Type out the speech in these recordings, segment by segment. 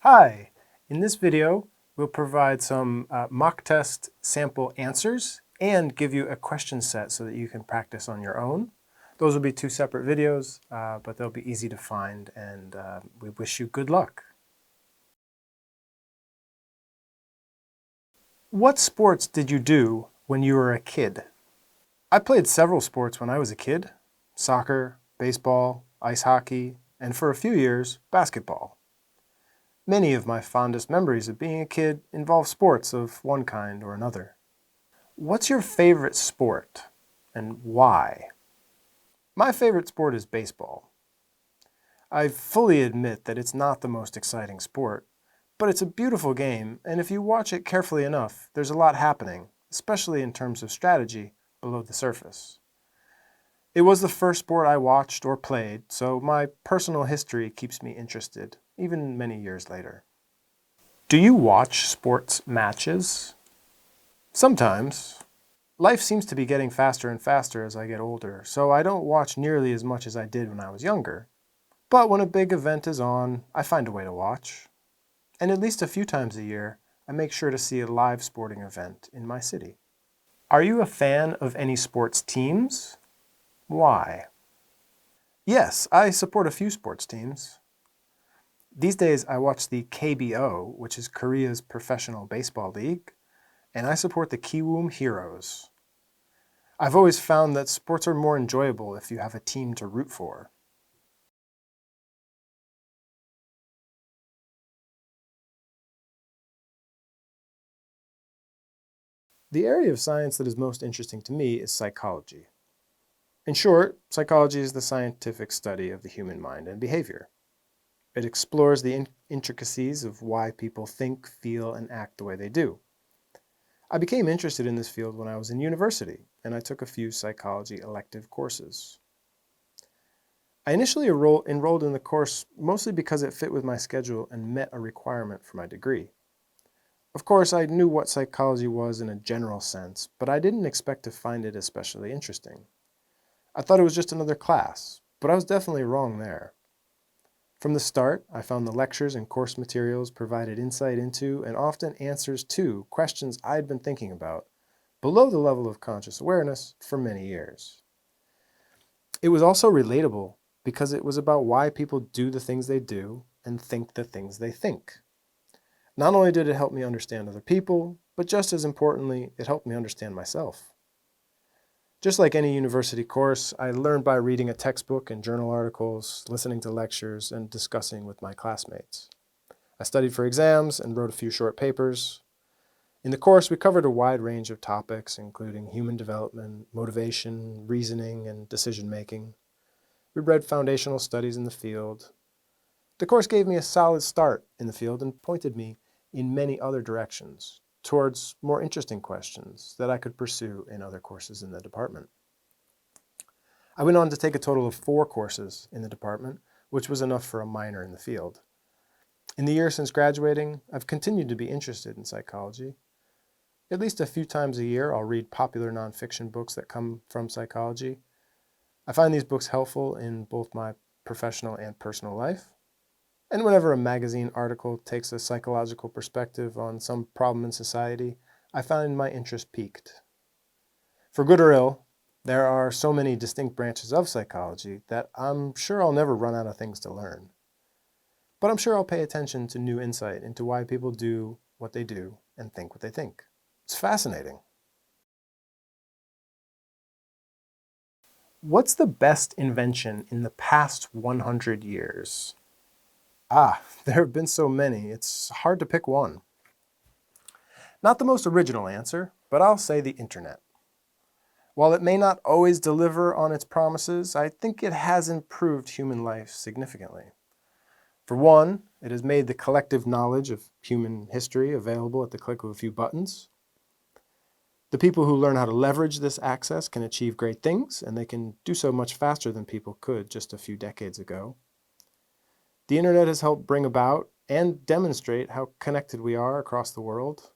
Hi! In this video, we'll provide some mock test sample answers and give you a question set so that you can practice on your own. Those will be two separate videos, but they'll be easy to find, and we wish you good luck. What sports did you do when you were a kid? I played several sports when I was a kid: soccer, baseball, ice hockey, and for a few years, basketball. Many of my fondest memories of being a kid involve sports of one kind or another. What's your favorite sport and why? My favorite sport is baseball. I fully admit that it's not the most exciting sport, but it's a beautiful game, and if you watch it carefully enough, there's a lot happening, especially in terms of strategy below the surface. It was the first sport I watched or played, so my personal history keeps me interested, even many years later. Do you watch sports matches? Sometimes. Life seems to be getting faster and faster as I get older, so I don't watch nearly as much as I did when I was younger. But when a big event is on, I find a way to watch. And at least a few times a year, I make sure to see a live sporting event in my city. Are you a fan of any sports teams? Why? Yes, I support a few sports teams. These days I watch the KBO, which is Korea's professional baseball league, and I support the Kiwoom Heroes. I've always found that sports are more enjoyable if you have a team to root for. The area of science that is most interesting to me is psychology. In short, psychology is the scientific study of the human mind and behavior. It explores the intricacies of why people think, feel, and act the way they do. I became interested in this field when I was in university, and I took a few psychology elective courses. I initially enrolled in the course mostly because it fit with my schedule and met a requirement for my degree. Of course, I knew what psychology was in a general sense, but I didn't expect to find it especially interesting. I thought it was just another class, but I was definitely wrong there. From the start, I found the lectures and course materials provided insight into and often answers to questions I'd been thinking about, below the level of conscious awareness, for many years. It was also relatable because it was about why people do the things they do and think the things they think. Not only did it help me understand other people, but just as importantly, it helped me understand myself. Just like any university course, I learned by reading a textbook and journal articles, listening to lectures, and discussing with my classmates. I studied for exams and wrote a few short papers. In the course, we covered a wide range of topics, including human development, motivation, reasoning, and decision-making. We read foundational studies in the field. The course gave me a solid start in the field and pointed me in many other directions, towards more interesting questions that I could pursue in other courses in the department. I went on to take a total of 4 courses in the department, which was enough for a minor in the field. In the year since graduating, I've continued to be interested in psychology. At least a few times a year, I'll read popular nonfiction books that come from psychology. I find these books helpful in both my professional and personal life. And whenever a magazine article takes a psychological perspective on some problem in society, I find my interest piqued. For good or ill, there are so many distinct branches of psychology that I'm sure I'll never run out of things to learn. But I'm sure I'll pay attention to new insight into why people do what they do and think what they think. It's fascinating. What's the best invention in the past 100 years? There have been so many, it's hard to pick one. Not the most original answer, but I'll say the internet. While it may not always deliver on its promises, I think it has improved human life significantly. For one, it has made the collective knowledge of human history available at the click of a few buttons. The people who learn how to leverage this access can achieve great things, and they can do so much faster than people could just a few decades ago. The internet has helped bring about and demonstrate how connected we are across the world.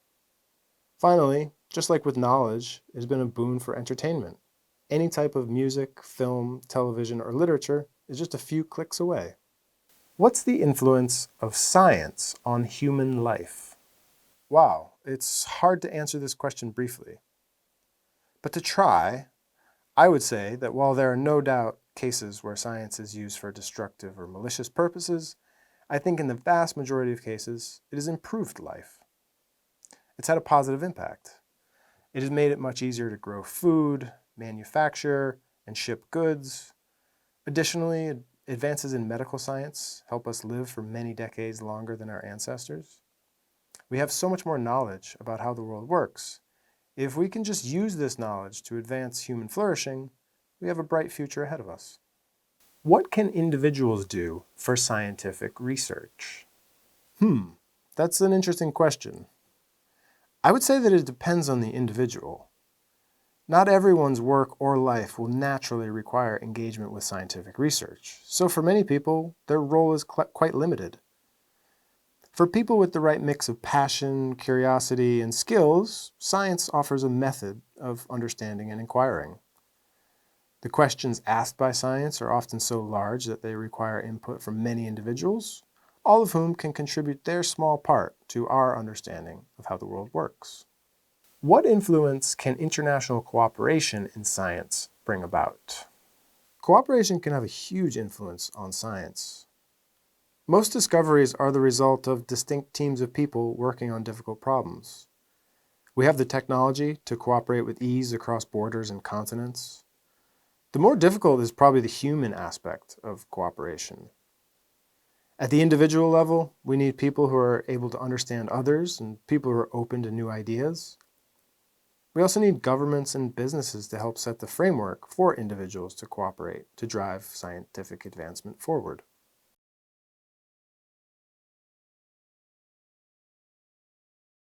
Finally, just like with knowledge, it has been a boon for entertainment. Any type of music, film, television, or literature is just a few clicks away. What's the influence of science on human life? Wow, it's hard to answer this question briefly. But to try, I would say that while there are no doubt cases where science is used for destructive or malicious purposes, I think in the vast majority of cases, it has improved life. It's had a positive impact. It has made it much easier to grow food, manufacture, and ship goods. Additionally, advances in medical science help us live for many decades longer than our ancestors. We have so much more knowledge about how the world works. If we can just use this knowledge to advance human flourishing, we have a bright future ahead of us. What can individuals do for scientific research? That's an interesting question. I would say that it depends on the individual. Not everyone's work or life will naturally require engagement with scientific research, so for many people, their role is quite limited. For people with the right mix of passion, curiosity, and skills, science offers a method of understanding and inquiring. The questions asked by science are often so large that they require input from many individuals, all of whom can contribute their small part to our understanding of how the world works. What influence can international cooperation in science bring about? Cooperation can have a huge influence on science. Most discoveries are the result of distinct teams of people working on difficult problems. We have the technology to cooperate with ease across borders and continents. The more difficult is probably the human aspect of cooperation. At the individual level, we need people who are able to understand others and people who are open to new ideas. We also need governments and businesses to help set the framework for individuals to cooperate to drive scientific advancement forward.